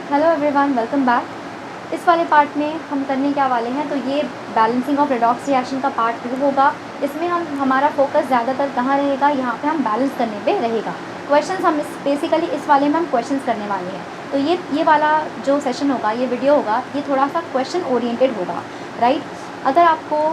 Hello everyone, welcome back. इस वाले part में हम करने क्या वाले हैं, तो ये बैलेंसिंग ऑफ रेडॉक्स रिएक्शन का पार्ट 2 होगा। इसमें हमारा फोकस ज़्यादातर कहाँ रहेगा, यहाँ पे हम बैलेंस करने पे रहेगा। क्वेश्चंस हम बेसिकली इस वाले में हम क्वेश्चंस करने वाले हैं। तो ये वाला जो सेशन होगा, ये वीडियो होगा, ये थोड़ा सा क्वेश्चन ओरिएंटेड होगा, राइट। अगर आपको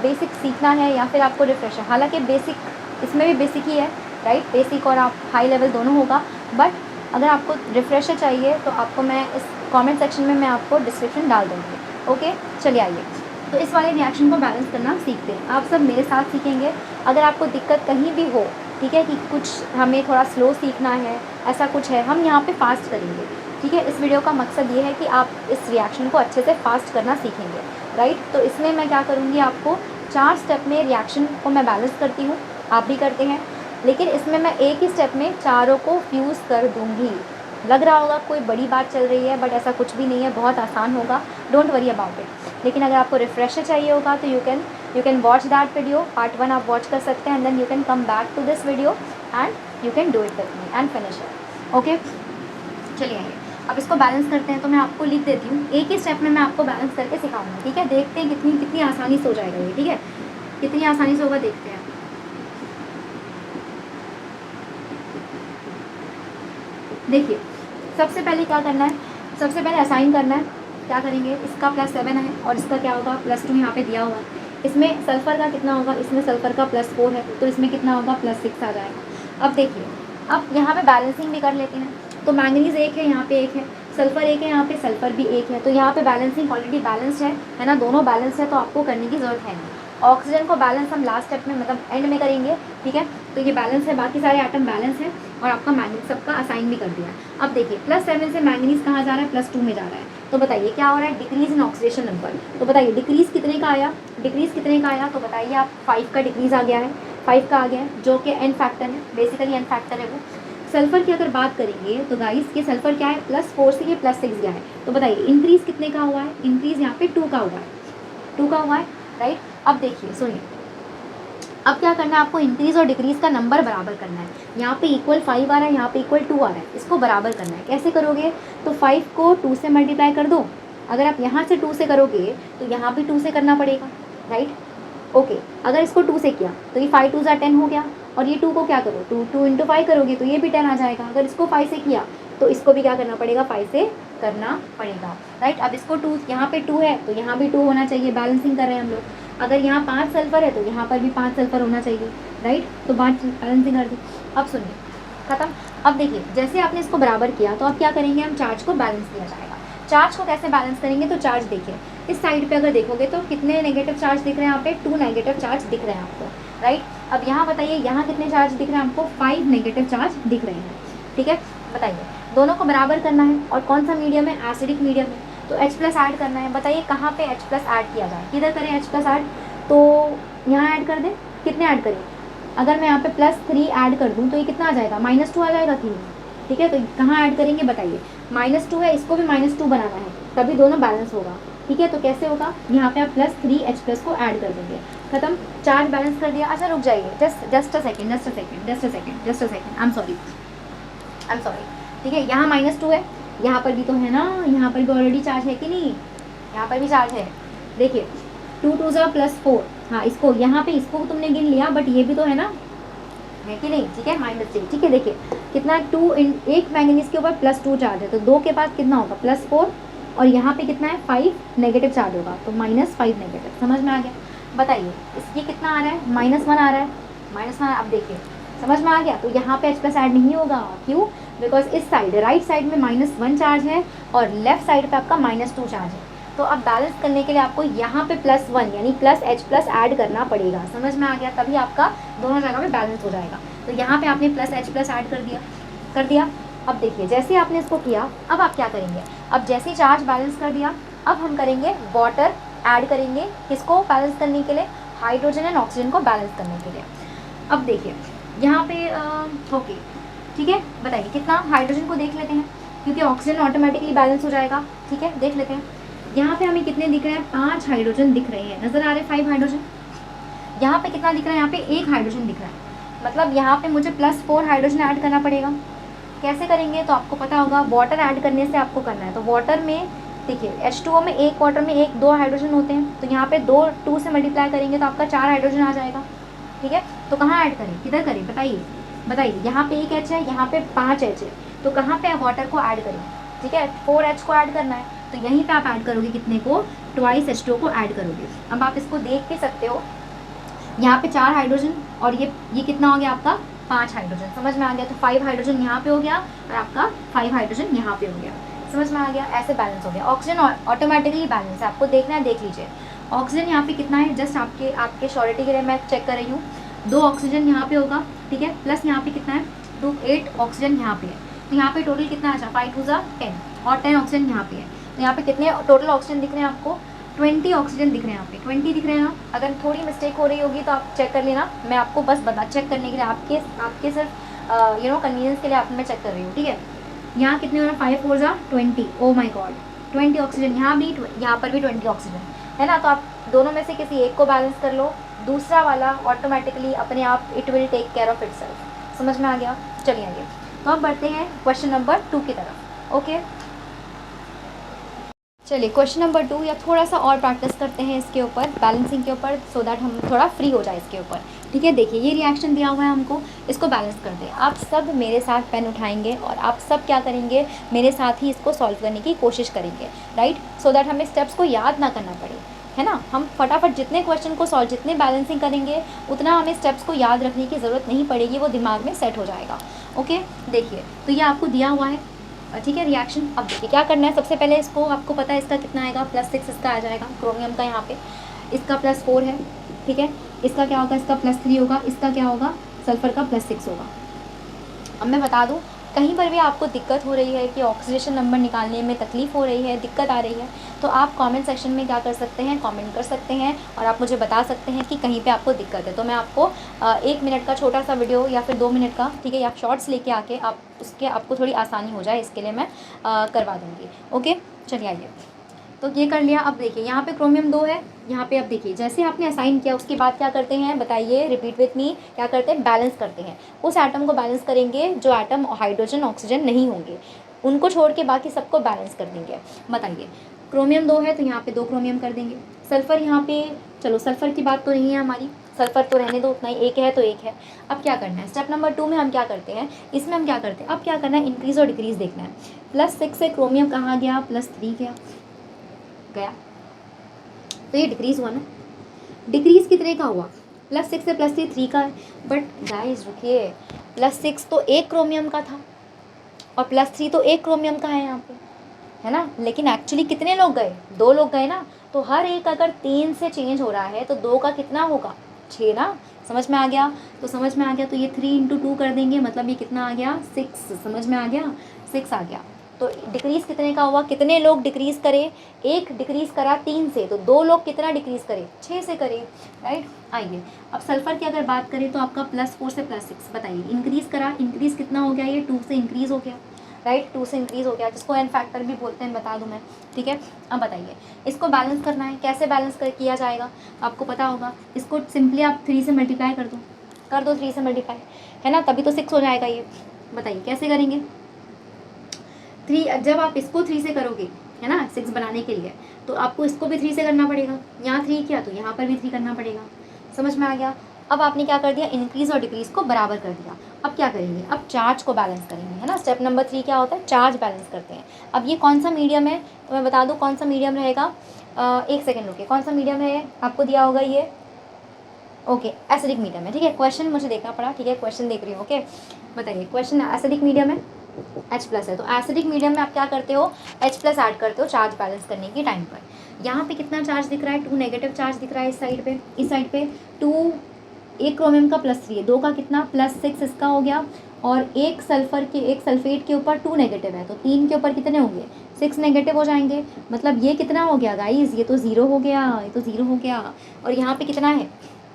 बेसिक सीखना है या फिर आपको रिफ्रेशर, हालाँकि बेसिक इसमें भी बेसिक ही है, राइट। बेसिक और आप हाई लेवल दोनों होगा, बट अगर आपको रिफ्रेशर चाहिए तो आपको मैं इस कमेंट सेक्शन में मैं आपको डिस्क्रिप्शन डाल दूँगी। ओके, चलिए आइए तो इस वाले रिएक्शन को बैलेंस करना सीखते हैं। आप सब मेरे साथ सीखेंगे। अगर आपको दिक्कत कहीं भी हो, ठीक है, कि कुछ हमें थोड़ा स्लो सीखना है, ऐसा कुछ है, हम यहाँ पे फास्ट करेंगे, ठीक है। इस वीडियो का मकसद ये है कि आप इस रिएक्शन को अच्छे से फास्ट करना सीखेंगे, राइट। तो इसमें मैं क्या करूँगी, आपको 4 स्टेप में रिएक्शन को मैं बैलेंस करती हूँ, आप भी करते हैं, लेकिन इसमें मैं एक ही स्टेप में चारों को फ्यूज़ कर दूँगी। लग रहा होगा कोई बड़ी बात चल रही है, बट ऐसा कुछ भी नहीं है, बहुत आसान होगा, डोंट वरी अबाउट इट। लेकिन अगर आपको रिफ्रेशर चाहिए होगा तो you can watch that video, part 1 आप वॉच कर सकते हैं, and then you can come back to this video and you can do it with me and finish it. Okay, चलिए आइए अब इसको बैलेंस करते हैं। तो मैं आपको लिख देती हूँ, एक ही स्टेप में मैं आपको बैलेंस करके सिखाऊंगी, ठीक है। देखते हैं कितनी आसानी से हो जाएगा ये, ठीक है, कितनी आसानी से होगा, देखते हैं। देखिए, सबसे पहले क्या करना है, सबसे पहले असाइन करना है। क्या करेंगे, इसका +7 है और इसका क्या होगा +2 यहाँ पे दिया हुआ है। इसमें सल्फ़र का कितना होगा, इसमें सल्फ़र का +4 है, तो इसमें कितना होगा +6 आ जाएगा। अब देखिए, अब यहाँ पे बैलेंसिंग भी कर लेते हैं। तो मैंगनीज़ 1 है, यहाँ पे 1 है, सल्फ़र 1 है, यहाँ पे सल्फ़र भी 1 है, तो यहाँ पे बैलेंसिंग ऑलरेडी बैलेंस्ड है ना, दोनों बैलेंस है, तो आपको करने की ज़रूरत है नहीं। ऑक्सीजन को बैलेंस हम लास्ट स्टेप में, मतलब एंड में करेंगे, ठीक है। तो ये बैलेंस है, बाकी सारे आइटम बैलेंस है, और आपका मैंगनीज सबका असाइन भी कर दिया है। अब देखिए, +7 से मैंगनीज कहाँ जा रहा है, +2 में जा रहा है। तो बताइए क्या हो रहा है, डिक्रीज इन ऑक्सीडेशन नंबर। तो बताइए डिक्रीज कितने का आया, डिक्रीज कितने का आया, तो बताइए आप 5 का डिक्रीज आ गया है, 5 का आ गया है, जो कि एन फैक्टर है, बेसिकली एन फैक्टर है वो। सल्फर की अगर बात करेंगे तो गाइस ये सल्फर क्या है, +4 से ये +6 गया है। तो बताइए इंक्रीज कितने का हुआ है, इंक्रीज यहाँ पे 2 का हुआ है, 2 का हुआ है, राइट। अब देखिए सुनिए, अब क्या करना है आपको, इंक्रीज़ और डिक्रीज़ का नंबर बराबर करना है। यहाँ पे =5 आ रहा है, यहाँ पे =2 आ रहा है, इसको बराबर करना है। कैसे करोगे, तो 5 को 2 से मल्टीप्लाई कर दो। अगर आप यहाँ से 2 से करोगे तो यहाँ भी 2 से करना पड़ेगा, राइट। ओके, अगर इसको 2 से किया तो ये 5 2 10 हो गया, और ये 2 को क्या करो, 2 × 5 करोगे तो ये भी 10 आ जाएगा। अगर इसको 5 से किया तो इसको भी क्या करना पड़ेगा, 5 से करना पड़ेगा, राइट। अब इसको 2, यहाँ पे 2 है तो यहाँ भी 2 होना चाहिए, बैलेंसिंग कर रहे हैं हम लोग। अगर यहाँ 5 सल्फर है तो यहाँ पर भी 5 सल्फर होना चाहिए, राइट। तो बात बैलेंसिंग कर दी। अब सुनिए, खत्म। अब देखिए, जैसे आपने इसको बराबर किया तो अब क्या करेंगे, हम चार्ज को बैलेंस किया जाएगा। चार्ज को कैसे बैलेंस करेंगे, तो चार्ज देखिए, इस साइड पे अगर देखोगे तो कितने नेगेटिव चार्ज दिख रहे हैं, यहाँ पे 2 नेगेटिव चार्ज दिख रहे हैं आपको, राइट। अब यहाँ बताइए, यहाँ कितने चार्ज दिख रहे हैं आपको, 5 नेगेटिव चार्ज दिख रहे हैं, ठीक है। बताइए, दोनों को बराबर करना है, और कौन सा मीडियम है, एसिडिक मीडियम है, तो H+ ऐड करना है। बताइए कहाँ पे H+ ऐड किया जाए, किधर करें H+ ऐड, तो यहाँ ऐड कर दें। कितने ऐड करें, अगर मैं यहाँ पे +3 ऐड कर दूँ तो ये कितना आ जाएगा, -2 आ जाएगा 3, ठीक है। तो कहाँ ऐड करेंगे, बताइए, -2 है, इसको भी -2 बनाना है, तभी दोनों बैलेंस होगा, ठीक है। तो कैसे होगा, यहाँ पे आप +3 H+ को ऐड कर देंगे, खत्म। चार्ज बैलेंस कर दिया। अच्छा रुक जाइए, just a second, I am sorry, ठीक है। यहाँ -2 है, यहाँ पर भी तो है ना, यहाँ पर भी ऑलरेडी चार्ज है कि नहीं, यहाँ पर भी चार्ज है। देखिए 2 2 +4, हाँ, इसको यहाँ पे इसको तुमने गिन लिया, बट ये भी तो है ना, है कि नहीं, ठीक है, -3, ठीक है। देखिए कितना 2 एक मैंगनीज के ऊपर +2 चार्ज है, तो 2 के पास कितना होगा, +4, और यहाँ पे कितना है, 5 नेगेटिव चार्ज होगा, तो -5 नेगेटिव। समझ में आ गया। बताइए इसकी कितना आ रहा है, -1 आ रहा है, -1। अब देखिए समझ में आ गया। तो यहाँ पे H+ ऐड नहीं होगा, क्यों, बिकॉज इस साइड राइट साइड में -1 चार्ज है और लेफ्ट साइड पे आपका -2 चार्ज है। तो अब बैलेंस करने के लिए आपको यहाँ पे +1 यानी +H+ ऐड करना पड़ेगा। समझ में आ गया, तभी आपका दोनों जगह पे बैलेंस हो जाएगा। तो यहाँ पे आपने +H+ ऐड कर दिया। अब देखिए, जैसे आपने इसको किया, अब आप क्या करेंगे, अब जैसे चार्ज बैलेंस कर दिया, अब हम करेंगे वाटर ऐड करेंगे, किसको बैलेंस करने के लिए, हाइड्रोजन एंड ऑक्सीजन को बैलेंस करने के लिए। अब देखिए यहाँ पे ओके, ठीक है। बताइए कितना, हाइड्रोजन को देख लेते हैं, क्योंकि ऑक्सीजन ऑटोमेटिकली बैलेंस हो जाएगा, ठीक है। देख लेते हैं, यहाँ पे हमें कितने दिख रहे हैं, 5 हाइड्रोजन दिख रहे हैं, नज़र आ रहे हैं 5 हाइड्रोजन। यहाँ पे कितना दिख रहा है, यहाँ पे 1 हाइड्रोजन दिख रहा है, मतलब यहाँ पे मुझे +4 हाइड्रोजन ऐड करना पड़ेगा, कैसे करेंगे तो आपको पता होगा, वाटर ऐड करने से आपको करना है। तो वाटर में देखिए H2O में एक वाटर में एक 2 हाइड्रोजन होते हैं, तो यहाँ पे 2 से मल्टीप्लाई करेंगे तो आपका 4 हाइड्रोजन आ जाएगा। ठीक है, तो कहाँ ऐड करें, किधर करें, बताइए बताइए। यहाँ पे 1 H है, यहाँ पे 5 H है, तो कहाँ पे वाटर को ऐड करें। ठीक है, 4H को ऐड करना है, तो यहीं पे आप ऐड करोगे कितने को, 2 H2O को ऐड करोगे। अब आप इसको देख भी सकते हो, यहाँ पे 4 हाइड्रोजन और ये कितना हो गया आपका 5 हाइड्रोजन, समझ में आ गया। तो 5 हाइड्रोजन यहाँ पे हो गया और आपका 5 हाइड्रोजन यहाँ पे हो गया, समझ में आ गया। ऐसे बैलेंस हो गया। ऑक्सीजन ऑटोमेटिकली बैलेंस है, आपको देखना है, देख लीजिए। ऑक्सीजन यहाँ पे कितना है, जस्ट आपके श्योरिटी के लिए मैं चेक कर रही हूँ। 2 ऑक्सीजन यहाँ पे होगा, ठीक है, प्लस यहाँ पे कितना है 8 ऑक्सीजन यहाँ पे है, तो यहाँ पे टोटल कितना आ जाए 5 2 10 और 10 ऑक्सीजन यहाँ पे है। तो यहाँ पे कितने टोटल ऑक्सीजन दिख रहे हैं आपको, 20 ऑक्सीजन दिख रहे हैं यहाँ पे, 20 दिख रहे हैं ना। अगर थोड़ी मिस्टेक हो रही होगी तो आप चेक कर लेना, मैं आपको बस चेक करने के लिए आपके सिर्फ कन्वीनियंस के लिए मैं चेक कर रही हूँ। ठीक है, यहाँ कितने हो रहा है 5 4 20, ओ माई गॉड 20 ऑक्सीजन, यहाँ पर भी 20 ऑक्सीजन है ना। तो आप दोनों में से किसी एक को बैलेंस कर लो, दूसरा वाला ऑटोमेटिकली अपने आप it will take care of itself, समझ में आ गया। चलिए आगे, तो अब बढ़ते हैं क्वेश्चन नंबर 2 की तरफ। ओके, चलिए क्वेश्चन नंबर 2 या थोड़ा सा और प्रैक्टिस करते हैं इसके ऊपर, बैलेंसिंग के ऊपर, सो दैट हम थोड़ा फ्री हो जाए इसके ऊपर। ठीक है, देखिए ये रिएक्शन दिया हुआ है हमको, इसको बैलेंस करते हैं। आप सब मेरे साथ पेन उठाएंगे और आप सब क्या करेंगे, मेरे साथ ही इसको सॉल्व करने की कोशिश करेंगे, राइट, सो दैट हमें स्टेप्स को याद ना करना पड़े, है ना। हम फटाफट जितने क्वेश्चन को सॉल्व, जितने बैलेंसिंग करेंगे उतना हमें स्टेप्स को याद रखने की ज़रूरत नहीं पड़ेगी, वो दिमाग में सेट हो जाएगा। ओके, देखिए तो ये आपको दिया हुआ है, ठीक है, रिएक्शन। अब देखिए क्या करना है, सबसे पहले इसको, आपको पता है इसका कितना आएगा, +6 इसका आ जाएगा, क्रोमियम का यहाँ पे, इसका +4 है, ठीक है, इसका क्या होगा, इसका +3 होगा, इसका क्या होगा, सल्फर का +6 होगा। अब मैं बता दूँ, कहीं पर भी आपको दिक्कत हो रही है कि ऑक्सीडेशन नंबर निकालने में तकलीफ़ हो रही है, दिक्कत आ रही है, तो आप कमेंट सेक्शन में क्या कर सकते हैं, कमेंट कर सकते हैं और आप मुझे बता सकते हैं कि कहीं पे आपको दिक्कत है। तो मैं आपको 1 मिनट का छोटा सा वीडियो या फिर 2 मिनट का, ठीक है, या शॉर्ट्स लेके आके आप उसके आपको थोड़ी आसानी हो जाए, इसके लिए मैं करवा दूँगी। ओके, चलिए आइए, तो ये कर लिया। अब देखिए यहाँ पे क्रोमियम 2 है, यहाँ पे अब देखिए जैसे आपने असाइन किया उसके बाद क्या करते हैं, बताइए, रिपीट विथ मी, क्या करते हैं, बैलेंस करते हैं। उस एटम को बैलेंस करेंगे जो एटम हाइड्रोजन ऑक्सीजन नहीं होंगे, उनको छोड़ के बाकी सबको बैलेंस कर देंगे। बताइए, क्रोमियम 2 है तो यहाँ पे 2 क्रोमियम कर देंगे। सल्फ़र यहाँ पे, चलो सल्फ़र की बात तो नहीं है हमारी, सल्फ़र तो रहने दो उतना ही, 1 है तो 1 है। अब क्या करना है, स्टेप नंबर 2 में हम क्या करते हैं, इसमें हम क्या करते हैं, अब क्या करना है, इंक्रीज़ और डिक्रीज़ देखना है। +6 से क्रोमियम कहाँ गया, +3 गया, तो ये डिक्रीज़ हुआ ना, डिक्रीज़ कितने का हुआ, +6 से +3 3 का है। बट गाइस रुकिए, +6 तो 1 क्रोमियम का था और +3 तो 1 क्रोमियम का है यहाँ पे, है ना। लेकिन एक्चुअली कितने लोग गए, 2 लोग गए ना, तो हर एक अगर 3 से चेंज हो रहा है तो 2 का कितना होगा, 6 ना, समझ में आ गया। तो समझ में आ गया, तो ये 3 × 2 कर देंगे, मतलब ये कितना आ गया 6, समझ में आ गया, 6 आ गया। तो डिक्रीज़ कितने का हुआ, कितने लोग डिक्रीज़ करे, 1 डिक्रीज़ करा 3 से, तो 2 लोग कितना डिक्रीज़ करे, 6 से करे, राइट। आइए अब सल्फ़र की अगर बात करें तो आपका +4 से +6, बताइए, इंक्रीज़ करा, इंक्रीज़ कितना हो गया, ये 2 से इंक्रीज़ हो गया, राइट, 2 से इंक्रीज़ हो गया, जिसको एन फैक्टर भी बोलते हैं, बता दूं मैं, ठीक है। अब बताइए इसको बैलेंस करना है, कैसे बैलेंस किया जाएगा, आपको पता होगा। इसको सिंपली आप 3 से मल्टीप्लाई कर दो 3 से मल्टीप्लाई, है ना, तभी तो 6 हो जाएगा ये। बताइए कैसे करेंगे, 3, जब आप इसको 3 से करोगे, है ना, 6 बनाने के लिए, तो आपको इसको भी 3 से करना पड़ेगा। यहाँ 3 किया तो यहाँ पर भी 3 करना पड़ेगा, समझ में आ गया। अब आपने क्या कर दिया, इंक्रीज़ और डिक्रीज़ को बराबर कर दिया। अब क्या करेंगे, अब चार्ज को बैलेंस करेंगे, है ना। स्टेप नंबर 3 क्या होता है, चार्ज बैलेंस करते हैं। अब ये कौन सा मीडियम है, तो मैं बता दूँ कौन सा मीडियम रहेगा, 1 सेकेंड रुकिए, कौन सा मीडियम है, आपको दिया होगा ये, ओके, एसिडिक मीडियम है, ठीक है। क्वेश्चन मुझे देखना पड़ा, ठीक है, क्वेश्चन देख रही हूँ, ओके। बताइए, क्वेश्चन एसिडिक मीडियम है, H+ है, तो एसिडिक मीडियम में आप क्या करते हो, H+ ऐड करते हो चार्ज बैलेंस करने के टाइम पर। यहाँ पे कितना चार्ज दिख रहा है, 2 नेगेटिव चार्ज दिख रहा है इस साइड पे, 2 1 क्रोमियम का +3 है, 2 का कितना +6 इसका हो गया, और एक सल्फेट के ऊपर 2 नेगेटिव है, तो 3 के ऊपर कितने होंगे, 6 नेगेटिव हो जाएंगे। मतलब ये कितना हो गया गाइस, ये तो 0 हो गया, ये तो 0 हो गया। और यहाँ पे कितना है,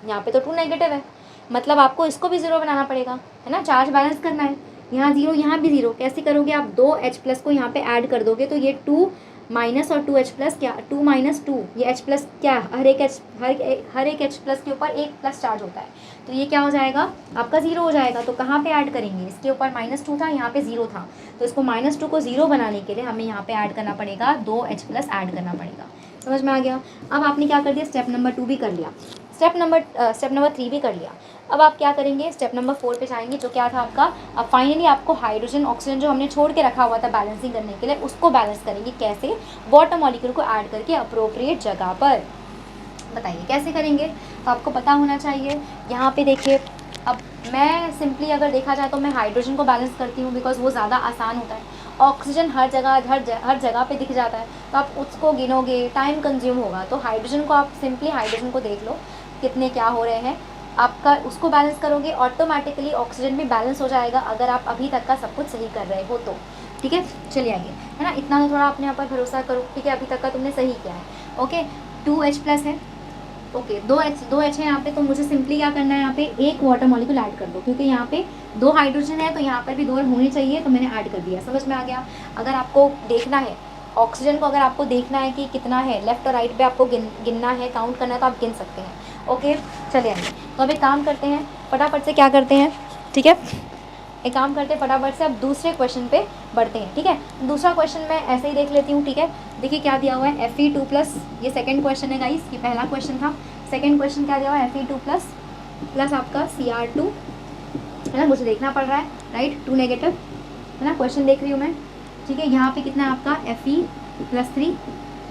यहाँ पे तो 2 नेगेटिव है, मतलब आपको इसको भी 0 बनाना पड़ेगा, है ना, चार्ज बैलेंस करना है। यहाँ 0, यहाँ भी 0, कैसे करोगे आप, 2 H+ को यहाँ पे ऐड कर दोगे तो ये 2 माइनस और 2H प्लस क्या, 2 माइनस 2, ये H प्लस क्या, हर एक H प्लस के ऊपर एक प्लस चार्ज होता है, तो ये क्या हो जाएगा आपका 0 हो जाएगा। तो कहाँ पे ऐड करेंगे, इसके ऊपर -2 था, यहाँ पे 0 था, तो इसको -2 को 0 बनाने के लिए हमें यहाँ पे ऐड करना पड़ेगा, 2H प्लस ऐड करना पड़ेगा। समझ में आ गया। अब आपने क्या कर दिया, स्टेप नंबर 2 भी कर लिया, स्टेप नंबर 3 भी कर लिया। अब आप क्या करेंगे, स्टेप नंबर 4 पे जाएंगे, जो क्या था आपका, अब फाइनली आपको हाइड्रोजन ऑक्सीजन जो हमने छोड़ के रखा हुआ था बैलेंसिंग करने के लिए, उसको बैलेंस करेंगे। कैसे, वाटर मॉलिक्यूल को ऐड करके अप्रोप्रिएट जगह पर। बताइए कैसे करेंगे, तो आपको पता होना चाहिए। यहाँ पे देखिए, अब मैं सिंपली अगर देखा जाए तो मैं हाइड्रोजन को बैलेंस करती हूँ, बिकॉज वो ज़्यादा आसान होता है। ऑक्सीजन हर जगह पे दिख जाता है, तो आप उसको गिनोगे, टाइम कंज्यूम होगा। तो हाइड्रोजन को आप सिंपली हाइड्रोजन को देख लो कितने क्या हो रहे हैं, आपका उसको बैलेंस करोगे, ऑटोमेटिकली ऑक्सीजन भी बैलेंस हो जाएगा, अगर आप अभी तक का सब कुछ सही कर रहे हो तो। ठीक है, चलिए आगे, है ना, इतना तो थोड़ा अपने यहाँ पर भरोसा करो। ठीक है, अभी तक का तुमने सही किया है। ओके, 2H प्लस है, ओके, 2H है यहाँ पे, तो मुझे सिंपली क्या करना है, यहाँ पे एक वाटर मॉलिक्यूल ऐड कर दो, क्योंकि यहाँ पे 2 हाइड्रोजन है, तो यहाँ पर भी 2 होने चाहिए, तो मैंने ऐड कर दिया। समझ में आ गया। अगर आपको देखना है ऑक्सीजन को, अगर आपको देखना है कि कितना है, लेफ्ट और राइट पे आपको गिनना है, काउंट करना है, तो आप गिन सकते हैं। ओके, चलिए आइए, तो अब एक काम करते हैं, फटाफट से क्या करते हैं, ठीक है, एक काम करते हैं फटाफट से, अब दूसरे क्वेश्चन पे बढ़ते हैं। ठीक है, दूसरा क्वेश्चन मैं ऐसे ही देख लेती हूँ। ठीक है, देखिए क्या दिया हुआ है, Fe2 प्लस, ये सेकंड क्वेश्चन है गाइस, ये पहला क्वेश्चन था, सेकंड क्वेश्चन क्या दिया हुआ है, Fe2 प्लस प्लस आपका Cr2, है ना, मुझे देखना पड़ रहा है, राइट, 2 नेगेटिव, है ना, क्वेश्चन देख रही हूँ मैं। ठीक है, यहाँ पे कितना है आपका Fe+3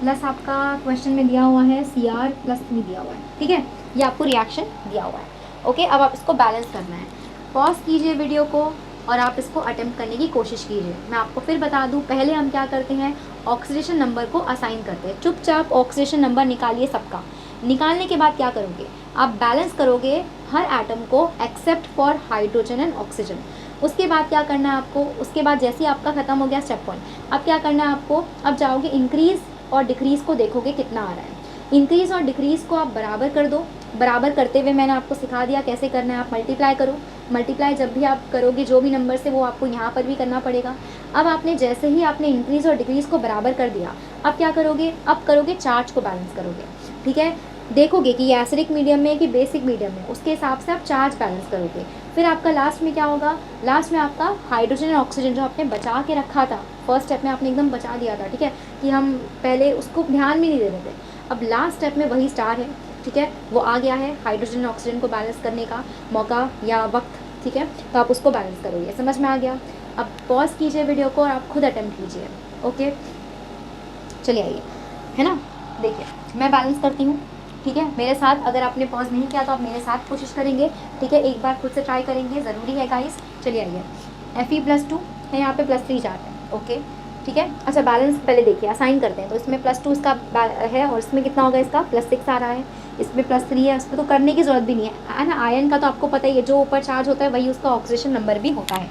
प्लस आपका क्वेश्चन में दिया हुआ है Cr+3 दिया हुआ है। ठीक है, ये आपको रिएक्शन दिया हुआ है। ओके, अब आप इसको बैलेंस करना है। पॉज कीजिए वीडियो को और आप इसको अटेम्प्ट करने की कोशिश कीजिए। मैं आपको फिर बता दूं, पहले हम क्या करते हैं, ऑक्सीडेशन नंबर को असाइन करते हैं। चुपचाप ऑक्सीडेशन नंबर निकालिए सबका। निकालने के बाद क्या करोगे, आप बैलेंस करोगे हर एटम को except for hydrogen and oxygen. उसके बाद क्या करना है आपको, उसके बाद जैसे ही आपका खत्म हो गया स्टेप 1, अब क्या करना है आपको, अब जाओगे इंक्रीज़ और डिक्रीज़ को देखोगे कितना आ रहा है। इंक्रीज़ और डिक्रीज़ को आप बराबर कर दो। बराबर करते हुए मैंने आपको सिखा दिया कैसे करना है, आप मल्टीप्लाई करो। मल्टीप्लाई जब भी आप करोगे जो भी नंबर से, वो आपको यहाँ पर भी करना पड़ेगा। अब आपने जैसे ही आपने इंक्रीज़ और डिक्रीज़ को बराबर कर दिया, अब क्या करोगे, अब करोगे चार्ज को बैलेंस करोगे। ठीक है, देखोगे कि ये एसिडिक मीडियम में है कि बेसिक मीडियम में, उसके हिसाब से आप चार्ज बैलेंस करोगे। फिर आपका लास्ट में क्या होगा, लास्ट में आपका हाइड्रोजन और ऑक्सीजन जो आपने बचा के रखा था, फर्स्ट स्टेप में आपने एकदम बचा दिया था, ठीक है, कि हम पहले उसको ध्यान भी नहीं दे रहे थे। अब लास्ट स्टेप में वही स्टार है, ठीक है, वो आ गया है हाइड्रोजन और ऑक्सीजन को बैलेंस करने का मौका या वक्त। ठीक है, तो आप उसको बैलेंस करोगे। समझ में आ गया। अब पॉज कीजिए वीडियो को और आप खुद अटेम्प्ट कीजिए। ओके, चलिए आइए, है ना, देखिए मैं बैलेंस करती हूँ। ठीक है, मेरे साथ, अगर आपने पॉज नहीं किया तो आप मेरे साथ कोशिश करेंगे। ठीक है, एक बार खुद से ट्राई करेंगे, ज़रूरी है गाइस। चलिए आइए, Fe+2 है, यहाँ पे +3 जा रहा है। ओके, ठीक है, अच्छा बैलेंस पहले देखिए, असाइन करते हैं। तो इसमें +2 इसका है, और इसमें कितना होगा, इसका +6 आ रहा है, इसमें +3 है, इसमें तो करने की ज़रूरत भी नहीं है ना। आयन का तो आपको पता ही है, जो ऊपर चार्ज होता है वही उसका ऑक्सीडेशन नंबर भी होता है।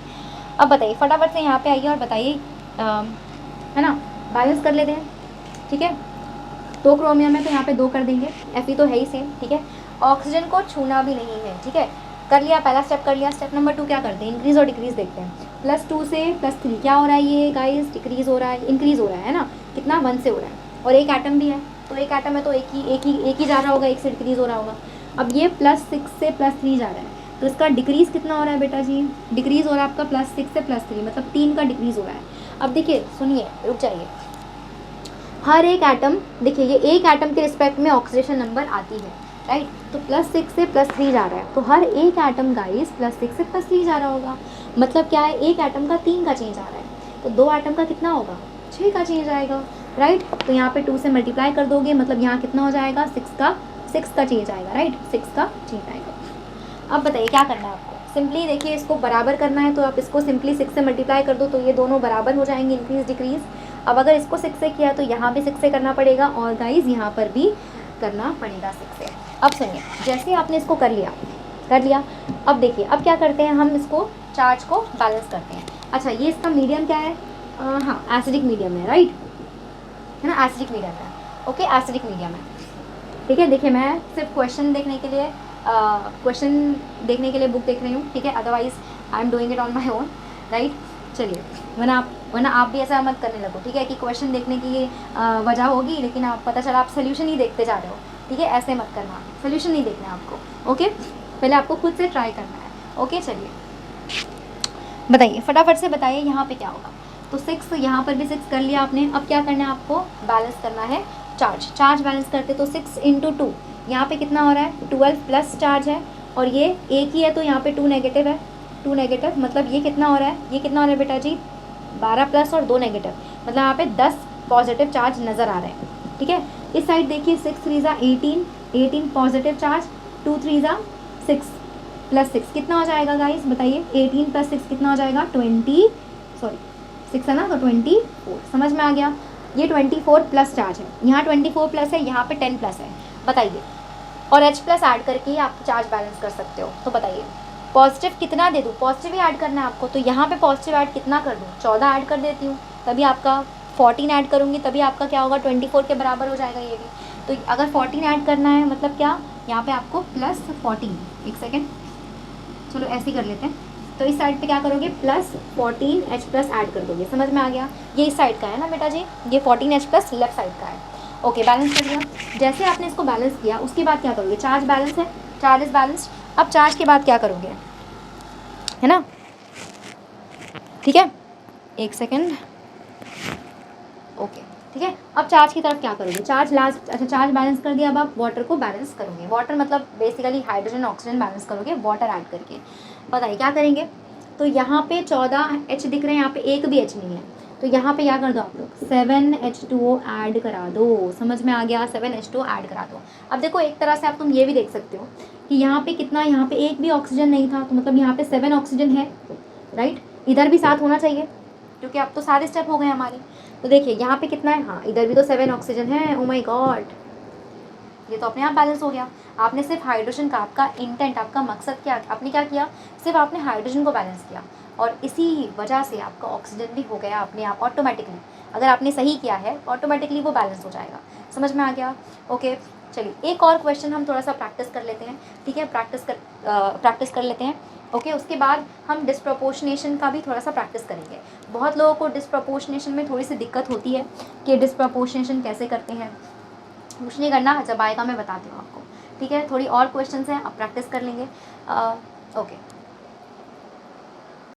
अब बताइए फटाफट से यहाँ पे आइए और बताइए, है ना, बैलेंस कर लेते हैं। ठीक है, 2 क्रोमियम है तो यहाँ पे 2 कर देंगे, Fe तो है ही सेम। ठीक है, ऑक्सीजन को छूना भी नहीं है। ठीक है, कर लिया, पहला स्टेप कर लिया। स्टेप नंबर 2 क्या करते हैं, इंक्रीज़ और डिक्रीज़ देखते हैं। +2 से +3 क्या हो रहा है, ये गाइस डिक्रीज़ हो रहा है, इंक्रीज़ हो रहा है ना, कितना 1 से हो रहा है, और एक एटम भी है, तो एक एटम है तो एक ही जा रहा होगा, एक से डिक्रीज़ हो रहा होगा। अब ये +6 से +3 जा रहा है, तो इसका डिक्रीज़ कितना हो रहा है बेटा जी, डिक्रीज़ हो रहा है आपका +6 से +3, मतलब 3 का डिक्रीज़ हो रहा है। अब देखिए, सुनिए, रुक जाइए, हर एक एटम, देखिए ये एक एटम के रिस्पेक्ट में ऑक्सीडेशन नंबर आती है, राइट, तो +6 से +3 जा रहा है, तो हर एक एटम गाइस +6 से +3 जा रहा होगा। मतलब क्या है, एक एटम का 3 का चेंज आ रहा है, तो 2 एटम का कितना होगा, 6 का चेंज आएगा, राइट। तो यहाँ पे 2 से मल्टीप्लाई कर दोगे, मतलब यहाँ कितना हो जाएगा, 6 का चेंज आएगा, राइट, 6 का चेंज आएगा। अब बताइए क्या करना है आपको, सिंपली देखिए, इसको बराबर करना है, तो आप इसको सिंपली 6 से मल्टीप्लाई कर दो, तो ये दोनों बराबर हो जाएंगे, इंक्रीज डिक्रीज। अब अगर इसको 6 से किया तो यहाँ भी 6 से करना पड़ेगा, और गाइज यहाँ पर भी करना पड़ेगा 6 से। अब सुनिए, जैसे आपने इसको कर लिया, अब देखिए, अब क्या करते हैं, हम इसको चार्ज को बैलेंस करते हैं। अच्छा, ये इसका मीडियम क्या है, हाँ एसिडिक मीडियम है, राइट, है ना, एसिडिक मीडियम है। ओके, एसिडिक मीडियम है। ठीक है, देखिए मैं सिर्फ क्वेश्चन देखने के लिए बुक देख रही हूँ, ठीक है, otherwise I am doing it on my own, right. चलिए, वरना आप भी ऐसा मत करने लगो, ठीक है, कि क्वेश्चन देखने की ये वजह होगी, लेकिन आप पता चला आप सोल्यूशन ही देखते जा रहे हो, ठीक है, ऐसे मत करना, सोल्यूशन नहीं देखना है आपको, ओके। पहले आपको खुद से ट्राई करना है, ओके। चलिए बताइए, फटाफट से बताइए यहाँ पे क्या होगा। तो 6, यहाँ पर भी 6 कर लिया आपने। अब क्या करना है आपको, बैलेंस करना है चार्ज बैलेंस करते तो 6 × 2, यहाँ पे कितना हो रहा है 12 प्लस चार्ज है, और ये एक ही है तो यहाँ पे 2 नेगेटिव है, 2 नेगेटिव, मतलब ये कितना हो रहा है, ये कितना हो रहा है बेटा जी 12 प्लस और 2 नेगेटिव, मतलब यहाँ पे 10 पॉजिटिव चार्ज नज़र आ रहे हैं, ठीक है। इस साइड देखिए 6 3 18, 18 पॉजिटिव चार्ज, 2 3 6 प्लस 6 कितना हो जाएगा गाइस बताइए, 18 प्लस 6 कितना हो जाएगा 20, सॉरी 6 है ना, तो 24, समझ में आ गया। ये 24 प्लस चार्ज है, यहाँ 24 प्लस है, यहाँ पे 10 प्लस है, बताइए। और H प्लस ऐड करके ही आप चार्ज बैलेंस कर सकते हो। तो बताइए पॉजिटिव कितना दे दूँ, पॉजिटिव ही ऐड करना है आपको, तो यहाँ पे पॉजिटिव ऐड कितना कर दूँ, 14 ऐड कर देती हूँ, तभी आपका 14 ऐड करूँगी, तभी आपका क्या होगा 24 के बराबर हो जाएगा ये भी। तो अगर 14 ऐड करना है मतलब क्या, यहाँ पे आपको प्लस 14, एक सेकेंड, चलो ऐसे ही कर लेते हैं। तो इस साइड पे क्या करोगे, प्लस 14 H प्लस ऐड कर दोगे, समझ में आ गया। ये इस साइड का है ना बेटा जी, ये 14 H प्लस लेफ्ट साइड का है, ओके। बैलेंस कर दिया। जैसे आपने इसको बैलेंस किया उसके बाद क्या करोगे, चार्ज बैलेंस है, चार्ज इज बैलेंस्ड। अब चार्ज के बाद क्या करोगे, है ना, ठीक है, एक सेकेंड, ओके, ठीक है। अब चार्ज की तरफ क्या करोगे, चार्ज लास्ट, अच्छा चार्ज बैलेंस कर दिया, अब आप वाटर को बैलेंस करोगे, वाटर मतलब बेसिकली हाइड्रोजन ऑक्सीजन बैलेंस करोगे वाटर ऐड करके। बताइए क्या करेंगे, तो यहाँ पे 14 H दिख रहे हैं, यहाँ पे एक भी H नहीं है, तो यहाँ पे क्या कर दो आप लोग 7H2O ऐड करा दो, समझ में आ गया, 7H2O ऐड करा दो। अब देखो एक तरह से आप तुम ये भी देख सकते हो कि यहाँ पे कितना, यहाँ पे एक भी ऑक्सीजन नहीं था, तो मतलब यहाँ पे 7 ऑक्सीजन है, राइट। इधर भी 7 होना चाहिए क्योंकि अब तो सारे स्टेप हो गए हमारे। तो देखिए यहाँ पे कितना है, हाँ इधर भी तो 7 ऑक्सीजन है, ओ माय गॉड, ये तो अपने आप बैलेंस हो गया। आपने सिर्फ हाइड्रोजन का, आपका इंटेंट, आपका मकसद क्या, आपने क्या किया, सिर्फ आपने हाइड्रोजन को बैलेंस किया, और इसी वजह से आपका ऑक्सीजन भी हो गया अपने आप ऑटोमेटिकली। अगर आपने सही किया है ऑटोमेटिकली वो बैलेंस हो जाएगा, समझ में आ गया, ओके। चलिए एक और क्वेश्चन हम थोड़ा सा प्रैक्टिस कर लेते हैं, ठीक है, प्रैक्टिस कर लेते हैं, ओके। उसके बाद हम डिस्प्रपोर्शनेशन का भी थोड़ा सा प्रैक्टिस करेंगे। बहुत लोगों को डिस्प्रपोर्शनेशन में थोड़ी सी दिक्कत होती है कि डिस्प्रपोर्शनेशन कैसे करते हैं, कुछ नहीं करना, जब आएगा मैं बताती हूँ आपको, ठीक है। थोड़ी और क्वेश्चंस हैं, अब प्रैक्टिस कर लेंगे, ओके।